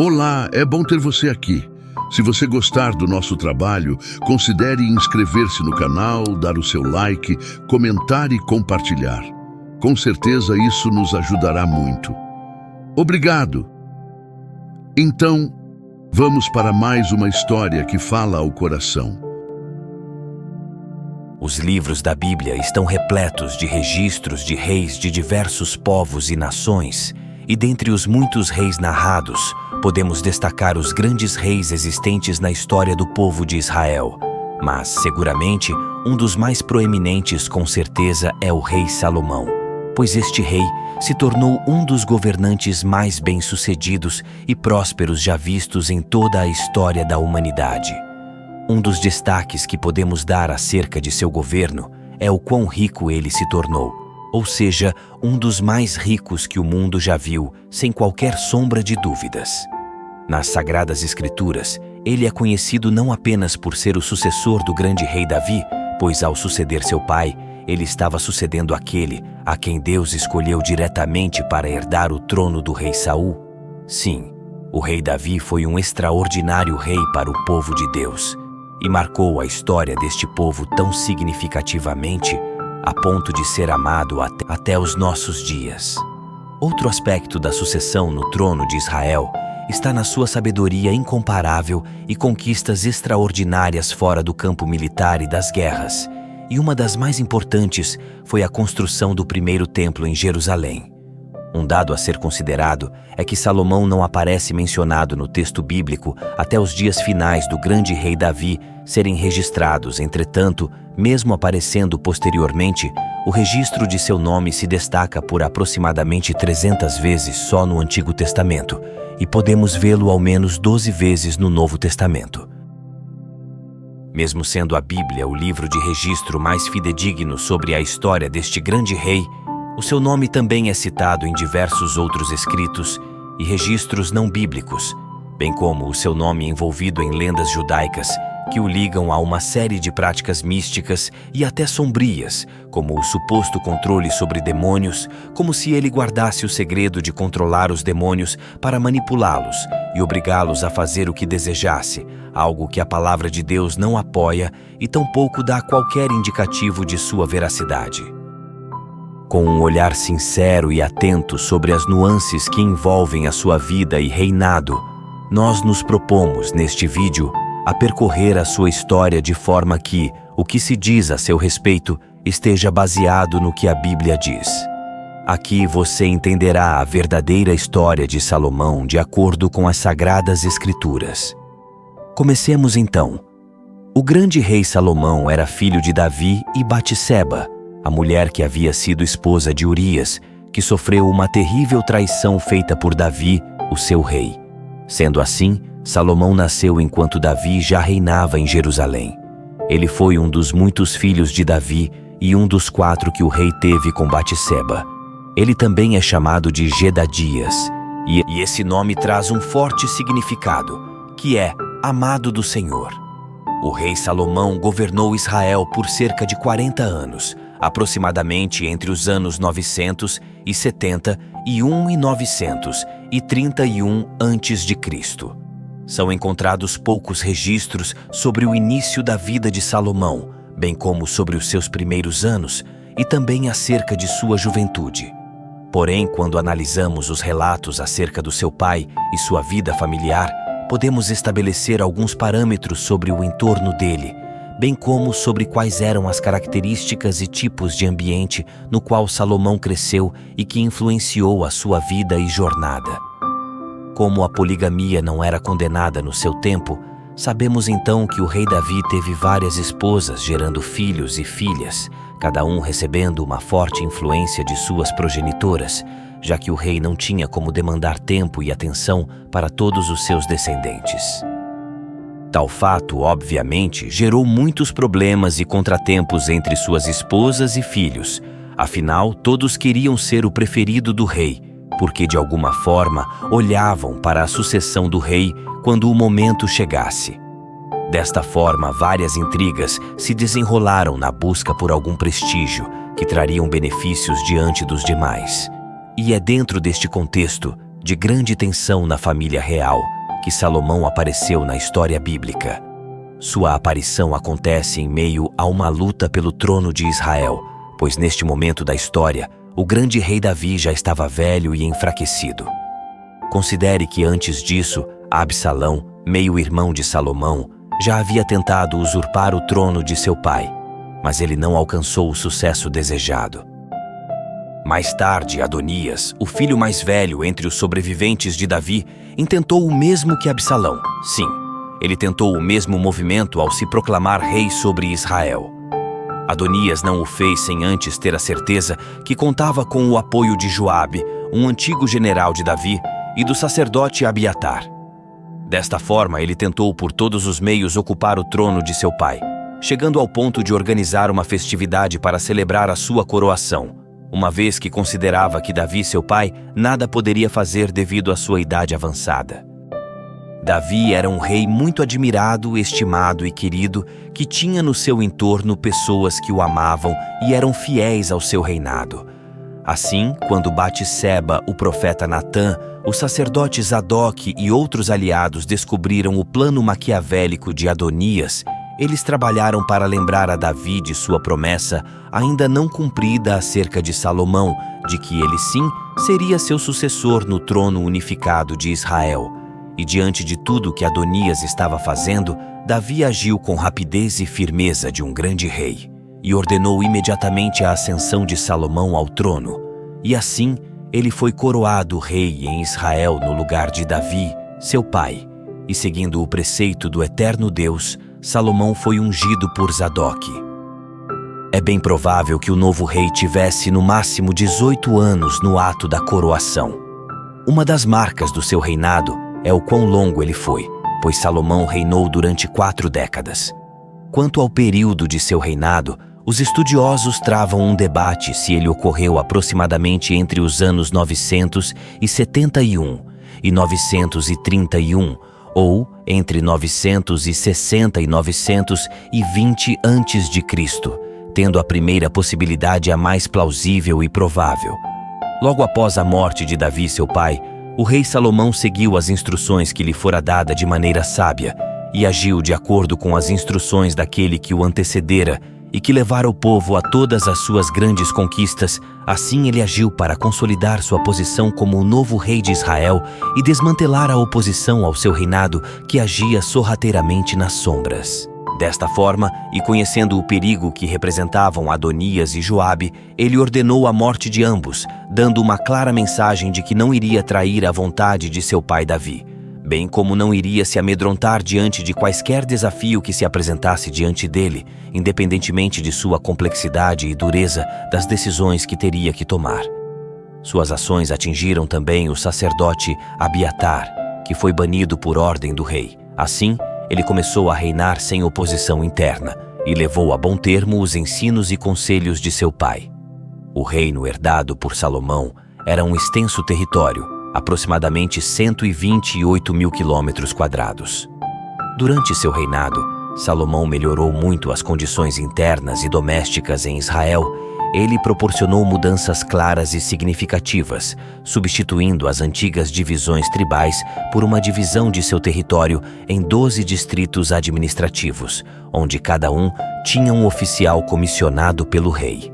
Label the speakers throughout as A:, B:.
A: Olá, é bom ter você aqui. Se você gostar do nosso trabalho, considere inscrever-se no canal, dar o seu like, comentar e compartilhar. Com certeza isso nos ajudará muito. Obrigado! Então, vamos para mais uma história que fala ao coração.
B: Os livros da Bíblia estão repletos de registros de reis de diversos povos e nações, e dentre os muitos reis narrados, podemos destacar os grandes reis existentes na história do povo de Israel. Mas, seguramente, um dos mais proeminentes com certeza é o rei Salomão, pois este rei se tornou um dos governantes mais bem-sucedidos e prósperos já vistos em toda a história da humanidade. Um dos destaques que podemos dar acerca de seu governo é o quão rico ele se tornou, ou seja, um dos mais ricos que o mundo já viu, sem qualquer sombra de dúvidas. Nas Sagradas Escrituras, ele é conhecido não apenas por ser o sucessor do grande rei Davi, pois ao suceder seu pai, ele estava sucedendo aquele a quem Deus escolheu diretamente para herdar o trono do rei Saul. Sim, o rei Davi foi um extraordinário rei para o povo de Deus e marcou a história deste povo tão significativamente a ponto de ser amado até os nossos dias. Outro aspecto da sucessão no trono de Israel está na sua sabedoria incomparável e conquistas extraordinárias fora do campo militar e das guerras. E uma das mais importantes foi a construção do primeiro templo em Jerusalém. Um dado a ser considerado é que Salomão não aparece mencionado no texto bíblico até os dias finais do grande rei Davi serem registrados. Entretanto, mesmo aparecendo posteriormente, o registro de seu nome se destaca por aproximadamente 300 vezes só no Antigo Testamento, e podemos vê-lo ao menos 12 vezes no Novo Testamento. Mesmo sendo a Bíblia o livro de registro mais fidedigno sobre a história deste grande rei, o seu nome também é citado em diversos outros escritos e registros não bíblicos, bem como o seu nome envolvido em lendas judaicas que o ligam a uma série de práticas místicas e até sombrias, como o suposto controle sobre demônios, como se ele guardasse o segredo de controlar os demônios para manipulá-los e obrigá-los a fazer o que desejasse, algo que a palavra de Deus não apoia e tampouco dá qualquer indicativo de sua veracidade. Com um olhar sincero e atento sobre as nuances que envolvem a sua vida e reinado, nós nos propomos, neste vídeo, a percorrer a sua história de forma que o que se diz a seu respeito esteja baseado no que a Bíblia diz. Aqui você entenderá a verdadeira história de Salomão de acordo com as Sagradas Escrituras. Comecemos então. O grande rei Salomão era filho de Davi e Batseba, a mulher que havia sido esposa de Urias, que sofreu uma terrível traição feita por Davi, o seu rei. Sendo assim, Salomão nasceu enquanto Davi já reinava em Jerusalém. Ele foi um dos muitos filhos de Davi e um dos 4 que o rei teve com Batseba. Ele também é chamado de Jedadias, e esse nome traz um forte significado, que é amado do Senhor. O rei Salomão governou Israel por cerca de 40 anos, aproximadamente entre os anos 971 e 931 a.C. São encontrados poucos registros sobre o início da vida de Salomão, bem como sobre os seus primeiros anos e também acerca de sua juventude. Porém, quando analisamos os relatos acerca do seu pai e sua vida familiar, podemos estabelecer alguns parâmetros sobre o entorno dele, bem como sobre quais eram as características e tipos de ambiente no qual Salomão cresceu e que influenciou a sua vida e jornada. Como a poligamia não era condenada no seu tempo, sabemos então que o rei Davi teve várias esposas, gerando filhos e filhas, cada um recebendo uma forte influência de suas progenitoras, já que o rei não tinha como demandar tempo e atenção para todos os seus descendentes. Tal fato, obviamente, gerou muitos problemas e contratempos entre suas esposas e filhos. Afinal, todos queriam ser o preferido do rei, porque de alguma forma olhavam para a sucessão do rei quando o momento chegasse. Desta forma, várias intrigas se desenrolaram na busca por algum prestígio que trariam benefícios diante dos demais. E é dentro deste contexto de grande tensão na família real, que Salomão apareceu na história bíblica. Sua aparição acontece em meio a uma luta pelo trono de Israel, pois neste momento da história, o grande rei Davi já estava velho e enfraquecido. Considere que antes disso, Absalão, meio-irmão de Salomão, já havia tentado usurpar o trono de seu pai, mas ele não alcançou o sucesso desejado. Mais tarde, Adonias, o filho mais velho entre os sobreviventes de Davi, intentou o mesmo que Absalão. Sim, ele tentou o mesmo movimento ao se proclamar rei sobre Israel. Adonias não o fez sem antes ter a certeza que contava com o apoio de Joabe, um antigo general de Davi, e do sacerdote Abiatar. Desta forma, ele tentou por todos os meios ocupar o trono de seu pai, chegando ao ponto de organizar uma festividade para celebrar a sua coroação, uma vez que considerava que Davi, seu pai, nada poderia fazer devido à sua idade avançada. Davi era um rei muito admirado, estimado e querido, que tinha no seu entorno pessoas que o amavam e eram fiéis ao seu reinado. Assim, quando Batseba, o profeta Natã, os sacerdotes Zadok e outros aliados descobriram o plano maquiavélico de Adonias, eles trabalharam para lembrar a Davi de sua promessa ainda não cumprida acerca de Salomão, de que ele sim seria seu sucessor no trono unificado de Israel. E diante de tudo que Adonias estava fazendo, Davi agiu com rapidez e firmeza de um grande rei, e ordenou imediatamente a ascensão de Salomão ao trono. E assim, ele foi coroado rei em Israel no lugar de Davi, seu pai. E seguindo o preceito do eterno Deus, Salomão foi ungido por Zadok. É bem provável que o novo rei tivesse no máximo 18 anos no ato da coroação. Uma das marcas do seu reinado é o quão longo ele foi, pois Salomão reinou durante 4 décadas. Quanto ao período de seu reinado, os estudiosos travam um debate se ele ocorreu aproximadamente entre os anos 971 e 931, ou entre 960 e 920 a.C., tendo a primeira possibilidade a mais plausível e provável. Logo após a morte de Davi, seu pai, o rei Salomão seguiu as instruções que lhe fora dada de maneira sábia e agiu de acordo com as instruções daquele que o antecedera e que levara o povo a todas as suas grandes conquistas. Assim ele agiu para consolidar sua posição como o novo rei de Israel e desmantelar a oposição ao seu reinado que agia sorrateiramente nas sombras. Desta forma, e conhecendo o perigo que representavam Adonias e Joabe, ele ordenou a morte de ambos, dando uma clara mensagem de que não iria trair a vontade de seu pai Davi, bem como não iria se amedrontar diante de quaisquer desafio que se apresentasse diante dele, independentemente de sua complexidade e dureza das decisões que teria que tomar. Suas ações atingiram também o sacerdote Abiatar, que foi banido por ordem do rei. Assim, ele começou a reinar sem oposição interna e levou a bom termo os ensinos e conselhos de seu pai. O reino herdado por Salomão era um extenso território, aproximadamente 128 mil quilômetros quadrados. Durante seu reinado, Salomão melhorou muito as condições internas e domésticas em Israel. Ele proporcionou mudanças claras e significativas, substituindo as antigas divisões tribais por uma divisão de seu território em 12 distritos administrativos, onde cada um tinha um oficial comissionado pelo rei.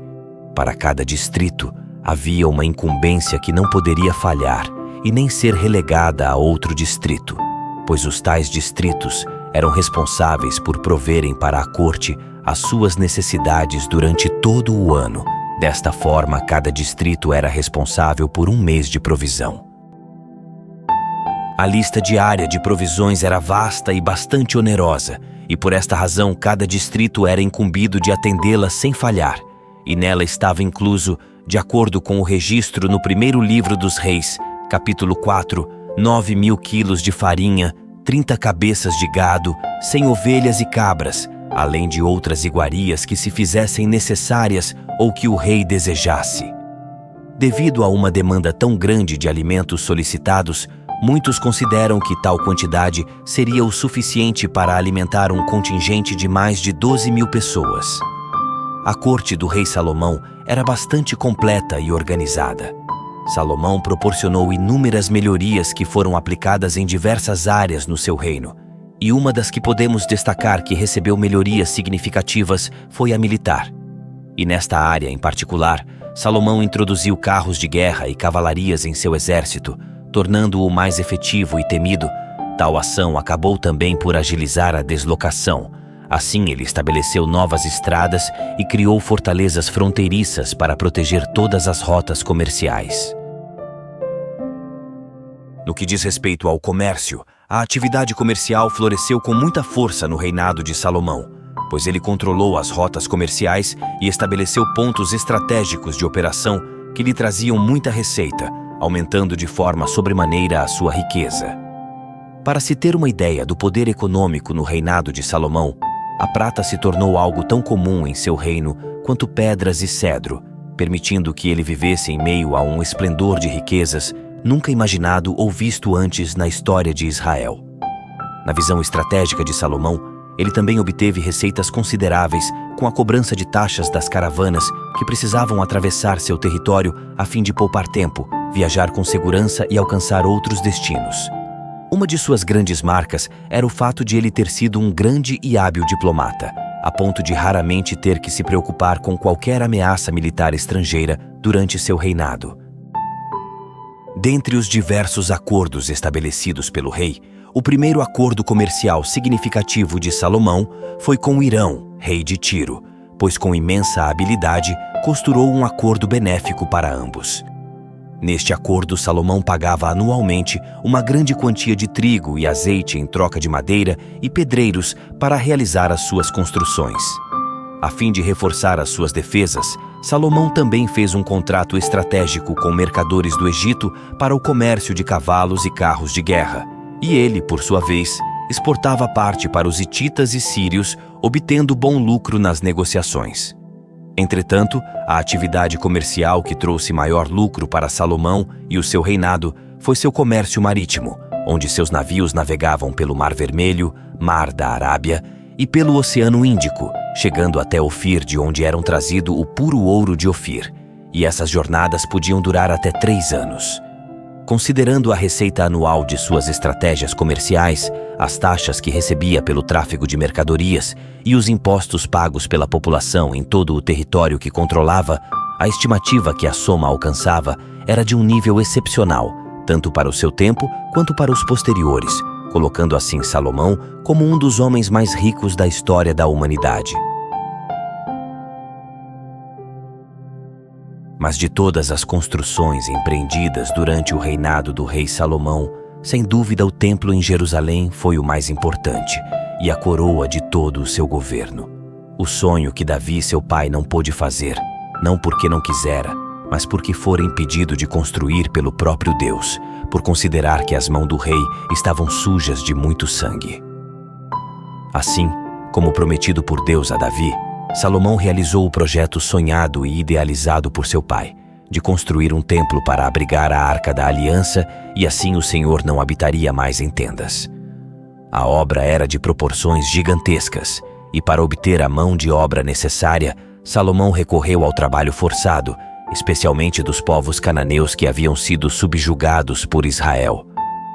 B: Para cada distrito, havia uma incumbência que não poderia falhar e nem ser relegada a outro distrito, pois os tais distritos eram responsáveis por proverem para a corte as suas necessidades durante todo o ano. Desta forma, cada distrito era responsável por um mês de provisão. A lista diária de provisões era vasta e bastante onerosa, e por esta razão cada distrito era incumbido de atendê-la sem falhar, e nela estava incluso, de acordo com o registro no primeiro livro dos reis, capítulo 4, 9.000 quilos de farinha, 30 cabeças de gado, 100 ovelhas e cabras, além de outras iguarias que se fizessem necessárias ou que o rei desejasse. Devido a uma demanda tão grande de alimentos solicitados, muitos consideram que tal quantidade seria o suficiente para alimentar um contingente de mais de 12.000 pessoas. A corte do rei Salomão era bastante completa e organizada. Salomão proporcionou inúmeras melhorias que foram aplicadas em diversas áreas no seu reino. E uma das que podemos destacar que recebeu melhorias significativas foi a militar. E nesta área em particular, Salomão introduziu carros de guerra e cavalarias em seu exército, tornando-o mais efetivo e temido. Tal ação acabou também por agilizar a deslocação. Assim, ele estabeleceu novas estradas e criou fortalezas fronteiriças para proteger todas as rotas comerciais. No que diz respeito ao comércio, a atividade comercial floresceu com muita força no reinado de Salomão, pois ele controlou as rotas comerciais e estabeleceu pontos estratégicos de operação que lhe traziam muita receita, aumentando de forma sobremaneira a sua riqueza. Para se ter uma ideia do poder econômico no reinado de Salomão, a prata se tornou algo tão comum em seu reino quanto pedras e cedro, permitindo que ele vivesse em meio a um esplendor de riquezas nunca imaginado ou visto antes na história de Israel. Na visão estratégica de Salomão, ele também obteve receitas consideráveis com a cobrança de taxas das caravanas que precisavam atravessar seu território a fim de poupar tempo, viajar com segurança e alcançar outros destinos. Uma de suas grandes marcas era o fato de ele ter sido um grande e hábil diplomata, a ponto de raramente ter que se preocupar com qualquer ameaça militar estrangeira durante seu reinado. Dentre os diversos acordos estabelecidos pelo rei, o primeiro acordo comercial significativo de Salomão foi com Irão, rei de Tiro, pois com imensa habilidade costurou um acordo benéfico para ambos. Neste acordo, Salomão pagava anualmente uma grande quantia de trigo e azeite em troca de madeira e pedreiros para realizar as suas construções. A fim de reforçar as suas defesas, Salomão também fez um contrato estratégico com mercadores do Egito para o comércio de cavalos e carros de guerra, e ele, por sua vez, exportava parte para os hititas e sírios, obtendo bom lucro nas negociações. Entretanto, a atividade comercial que trouxe maior lucro para Salomão e o seu reinado foi seu comércio marítimo, onde seus navios navegavam pelo Mar Vermelho, Mar da Arábia e pelo Oceano Índico, chegando até Ofir, de onde eram trazido o puro ouro de Ofir, e essas jornadas podiam durar até 3 anos. Considerando a receita anual de suas estratégias comerciais, as taxas que recebia pelo tráfego de mercadorias e os impostos pagos pela população em todo o território que controlava, a estimativa que a soma alcançava era de um nível excepcional, tanto para o seu tempo quanto para os posteriores, colocando assim Salomão como um dos homens mais ricos da história da humanidade. Mas de todas as construções empreendidas durante o reinado do rei Salomão, sem dúvida o templo em Jerusalém foi o mais importante e a coroa de todo o seu governo. O sonho que Davi, seu pai, não pôde fazer, não porque não quisera, mas porque fora impedido de construir pelo próprio Deus, por considerar que as mãos do rei estavam sujas de muito sangue. Assim, como prometido por Deus a Davi, Salomão realizou o projeto sonhado e idealizado por seu pai, de construir um templo para abrigar a Arca da Aliança, e assim o Senhor não habitaria mais em tendas. A obra era de proporções gigantescas, e para obter a mão de obra necessária, Salomão recorreu ao trabalho forçado, especialmente dos povos cananeus que haviam sido subjugados por Israel.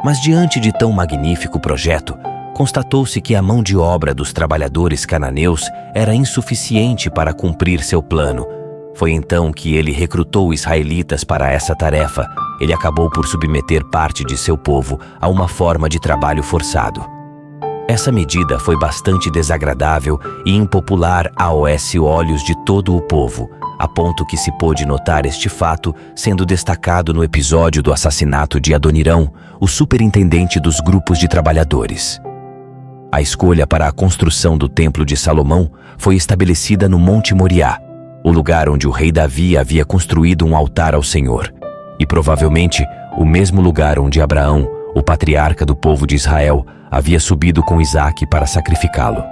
B: Mas diante de tão magnífico projeto, constatou-se que a mão de obra dos trabalhadores cananeus era insuficiente para cumprir seu plano. Foi então que ele recrutou israelitas para essa tarefa. Ele acabou por submeter parte de seu povo a uma forma de trabalho forçado. Essa medida foi bastante desagradável e impopular aos olhos de todo o povo, a ponto que se pôde notar este fato sendo destacado no episódio do assassinato de Adonirão, o superintendente dos grupos de trabalhadores. A escolha para a construção do Templo de Salomão foi estabelecida no Monte Moriá, o lugar onde o rei Davi havia construído um altar ao Senhor, e provavelmente o mesmo lugar onde Abraão, o patriarca do povo de Israel, havia subido com Isaque para sacrificá-lo.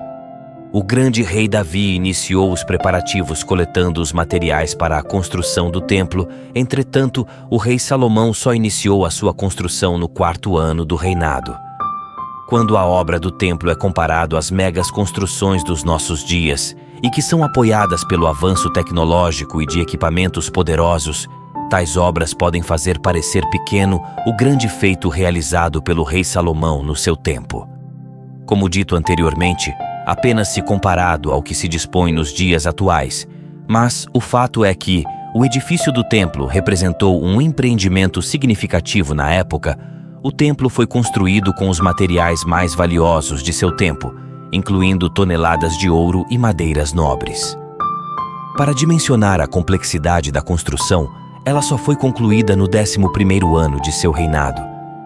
B: O grande rei Davi iniciou os preparativos coletando os materiais para a construção do templo. Entretanto, o rei Salomão só iniciou a sua construção no 4º ano do reinado. Quando a obra do templo é comparado às megas construções dos nossos dias e que são apoiadas pelo avanço tecnológico e de equipamentos poderosos, Tais obras podem fazer parecer pequeno o grande feito realizado pelo rei Salomão no seu tempo. Como dito anteriormente, apenas se comparado ao que se dispõe nos dias atuais, mas o fato é que o edifício do templo representou um empreendimento significativo na época. O templo foi construído com os materiais mais valiosos de seu tempo, incluindo toneladas de ouro e madeiras nobres. Para dimensionar a complexidade da construção, ela só foi concluída no 11º ano de seu reinado.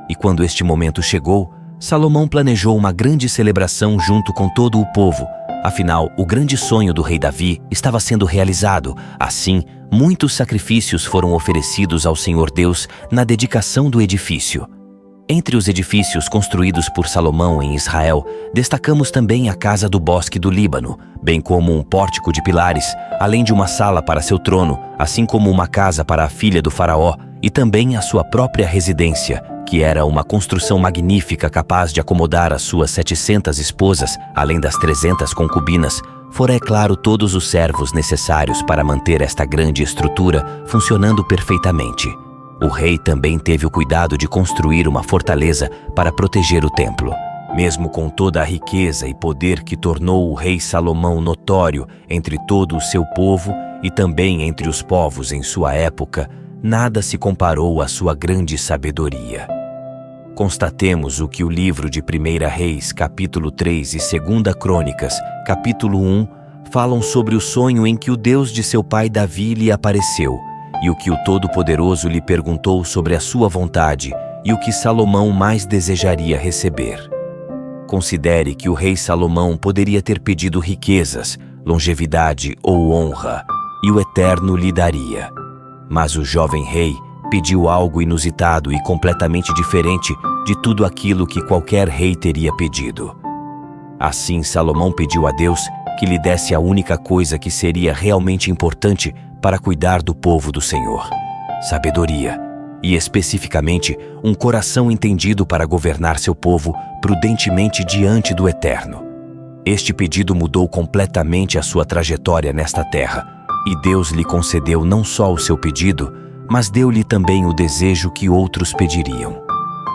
B: E quando este momento chegou, Salomão planejou uma grande celebração junto com todo o povo. Afinal, o grande sonho do rei Davi estava sendo realizado. Assim, muitos sacrifícios foram oferecidos ao Senhor Deus na dedicação do edifício. Entre os edifícios construídos por Salomão em Israel, destacamos também a Casa do Bosque do Líbano, bem como um pórtico de pilares, além de uma sala para seu trono, assim como uma casa para a filha do faraó e também a sua própria residência, que era uma construção magnífica capaz de acomodar as suas 700 esposas, além das 300 concubinas, fora, é claro, todos os servos necessários para manter esta grande estrutura funcionando perfeitamente. O rei também teve o cuidado de construir uma fortaleza para proteger o templo. Mesmo com toda a riqueza e poder que tornou o rei Salomão notório entre todo o seu povo e também entre os povos em sua época, nada se comparou à sua grande sabedoria. Constatemos o que o livro de 1 Reis, capítulo 3 e 2 Crônicas, capítulo 1, falam sobre o sonho em que o Deus de seu pai Davi lhe apareceu, e o que o Todo-Poderoso lhe perguntou sobre a sua vontade e o que Salomão mais desejaria receber. Considere que o rei Salomão poderia ter pedido riquezas, longevidade ou honra, e o Eterno lhe daria. Mas o jovem rei pediu algo inusitado e completamente diferente de tudo aquilo que qualquer rei teria pedido. Assim, Salomão pediu a Deus que lhe desse a única coisa que seria realmente importante para cuidar do povo do Senhor: sabedoria, e especificamente um coração entendido para governar seu povo prudentemente diante do Eterno. Este pedido mudou completamente a sua trajetória nesta terra, e Deus lhe concedeu não só o seu pedido, mas deu-lhe também o desejo que outros pediriam.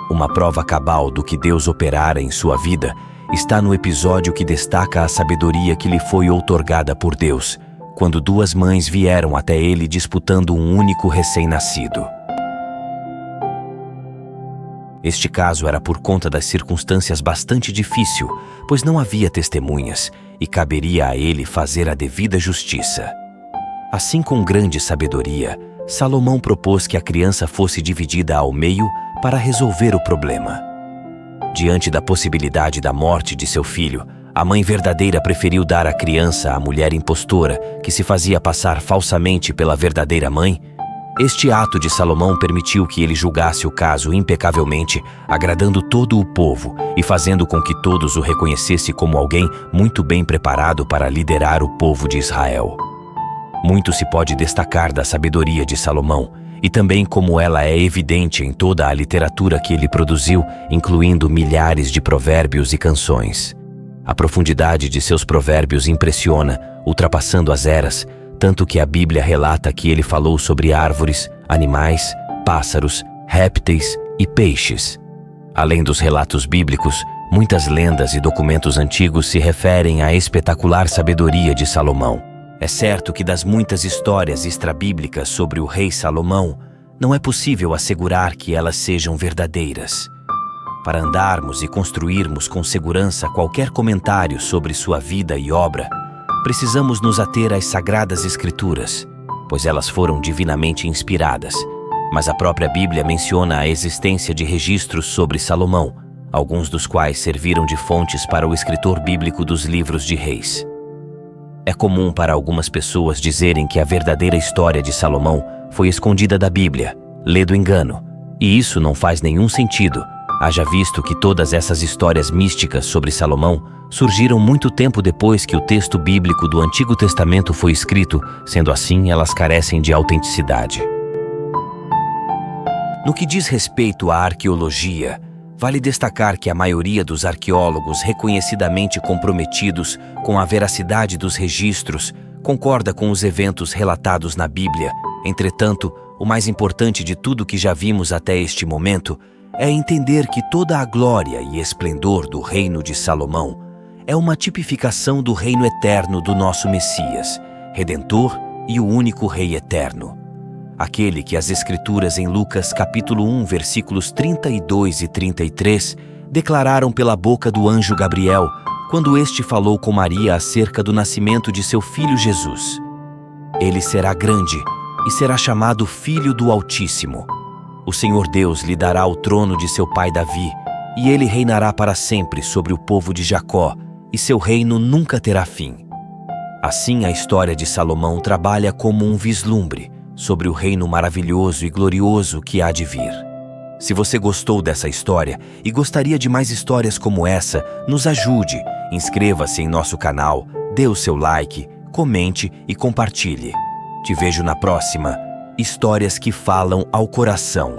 B: Uma prova cabal do que Deus operara em sua vida está no episódio que destaca a sabedoria que lhe foi outorgada por Deus, quando duas mães vieram até ele disputando um único recém-nascido. Este caso era por conta das circunstâncias bastante difícil, pois não havia testemunhas e caberia a ele fazer a devida justiça. Assim, com grande sabedoria, Salomão propôs que a criança fosse dividida ao meio para resolver o problema. Diante da possibilidade da morte de seu filho, a mãe verdadeira preferiu dar a criança à mulher impostora, que se fazia passar falsamente pela verdadeira mãe. Este ato de Salomão permitiu que ele julgasse o caso impecavelmente, agradando todo o povo e fazendo com que todos o reconhecessem como alguém muito bem preparado para liderar o povo de Israel. Muito se pode destacar da sabedoria de Salomão, e também como ela é evidente em toda a literatura que ele produziu, incluindo milhares de provérbios e canções. A profundidade de seus provérbios impressiona, ultrapassando as eras, tanto que a Bíblia relata que ele falou sobre árvores, animais, pássaros, répteis e peixes. Além dos relatos bíblicos, muitas lendas e documentos antigos se referem à espetacular sabedoria de Salomão. É certo que das muitas histórias extrabíblicas sobre o rei Salomão, não é possível assegurar que elas sejam verdadeiras. Para andarmos e construirmos com segurança qualquer comentário sobre sua vida e obra, precisamos nos ater às Sagradas Escrituras, pois elas foram divinamente inspiradas. Mas a própria Bíblia menciona a existência de registros sobre Salomão, alguns dos quais serviram de fontes para o escritor bíblico dos livros de Reis. É comum para algumas pessoas dizerem que a verdadeira história de Salomão foi escondida da Bíblia, lê do engano, e isso não faz nenhum sentido, haja visto que todas essas histórias místicas sobre Salomão surgiram muito tempo depois que o texto bíblico do Antigo Testamento foi escrito, sendo assim, elas carecem de autenticidade. No que diz respeito à arqueologia, vale destacar que a maioria dos arqueólogos reconhecidamente comprometidos com a veracidade dos registros concorda com os eventos relatados na Bíblia. Entretanto, O mais importante de tudo que já vimos até este momento é entender que toda a glória e esplendor do reino de Salomão é uma tipificação do reino eterno do nosso Messias, Redentor e o único Rei eterno. Aquele que as Escrituras em Lucas capítulo 1, versículos 32 e 33 declararam pela boca do anjo Gabriel, quando este falou com Maria acerca do nascimento de seu filho Jesus. Ele será grande e será chamado Filho do Altíssimo. O Senhor Deus lhe dará o trono de seu pai Davi, e ele reinará para sempre sobre o povo de Jacó, e seu reino nunca terá fim. Assim, a história de Salomão trabalha como um vislumbre sobre o reino maravilhoso e glorioso que há de vir. Se você gostou dessa história e gostaria de mais histórias como essa, nos ajude, inscreva-se em nosso canal, dê o seu like, comente e compartilhe. Te vejo na próxima. Histórias que falam ao coração.